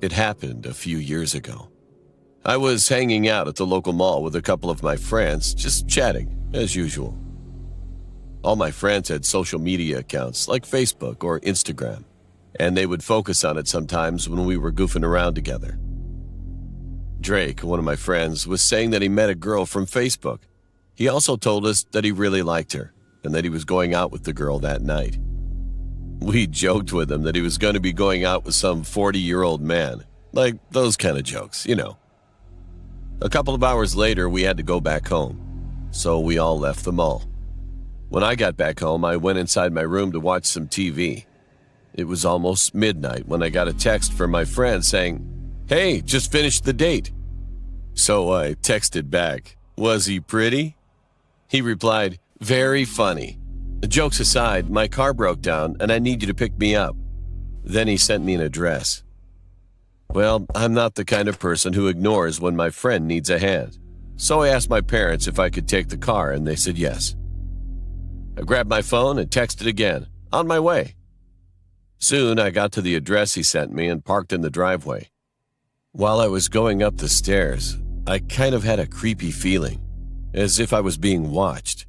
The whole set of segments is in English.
It happened a few years ago. I was hanging out at the local mall with a couple of my friends, just chatting, as usual. All my friends had social media accounts like Facebook or Instagram, and they would focus on it sometimes when we were goofing around together. Drake, one of my friends, was saying that he met a girl from Facebook. He also told us that he really liked her and that he was going out with the girl that night. We joked with him that he was going to be going out with some 40-year-old man, like those kind of jokes, you know. A couple of hours later, we had to go back home, so we all left the mall. When I got back home, I went inside my room to watch some TV. It was almost midnight when I got a text from my friend saying, "Hey, just finished the date." So I texted back, "Was he pretty?" He replied, "Very funny. Jokes aside, my car broke down and I need you to pick me up." Then he sent me an address. Well, I'm not the kind of person who ignores when my friend needs a hand. So I asked my parents if I could take the car and they said yes. I grabbed my phone and texted again, "On my way." Soon I got to the address he sent me and parked in the driveway. While I was going up the stairs, I kind of had a creepy feeling, as if I was being watched.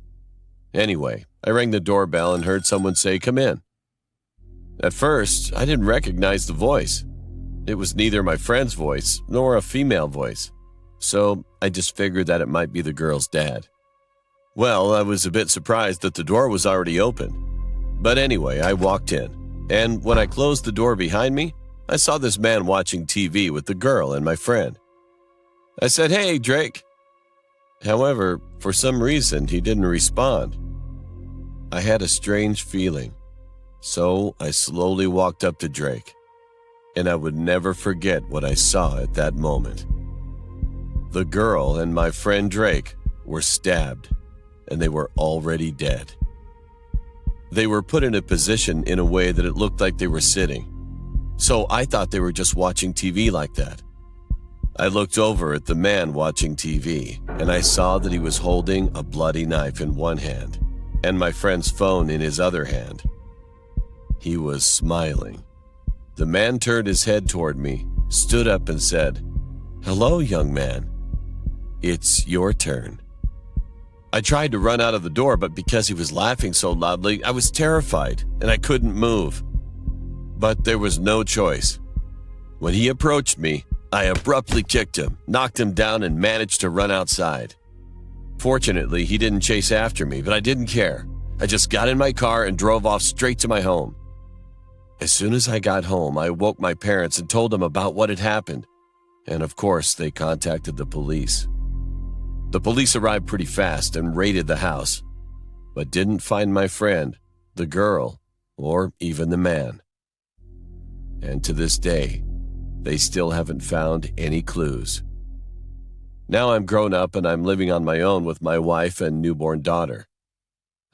Anyway, I rang the doorbell and heard someone say, "Come in." At first, I didn't recognize the voice. It was neither my friend's voice nor a female voice, so I just figured that it might be the girl's dad. Well, I was a bit surprised that the door was already open. But anyway, I walked in, and when I closed the door behind me, I saw this man watching TV with the girl and my friend. I said, "Hey, Drake." However, for some reason, he didn't respond. I had a strange feeling, so I slowly walked up to Drake, and I would never forget what I saw at that moment. The girl and my friend Drake were stabbed, and they were already dead. They were put in a position in a way that it looked like they were sitting, so I thought they were just watching TV like that. I looked over at the man watching TV, and I saw that he was holding a bloody knife in one hand and my friend's phone in his other hand. He was smiling. The man turned his head toward me, stood up and said, "Hello, young man. It's your turn." I tried to run out of the door, but because he was laughing so loudly, I was terrified and I couldn't move. But there was no choice. When he approached me, I abruptly kicked him, knocked him down, and managed to run outside. Fortunately, he didn't chase after me, but I didn't care. I just got in my car and drove off straight to my home. As soon as I got home, I woke my parents and told them about what had happened. And of course, they contacted the police. The police arrived pretty fast and raided the house, but didn't find my friend, the girl, or even the man. And to this day, they still haven't found any clues. Now I'm grown up and I'm living on my own with my wife and newborn daughter.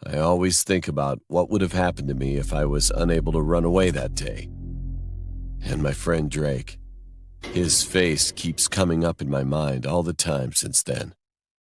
I always think about what would have happened to me if I was unable to run away that day. And my friend Drake, his face keeps coming up in my mind all the time since then.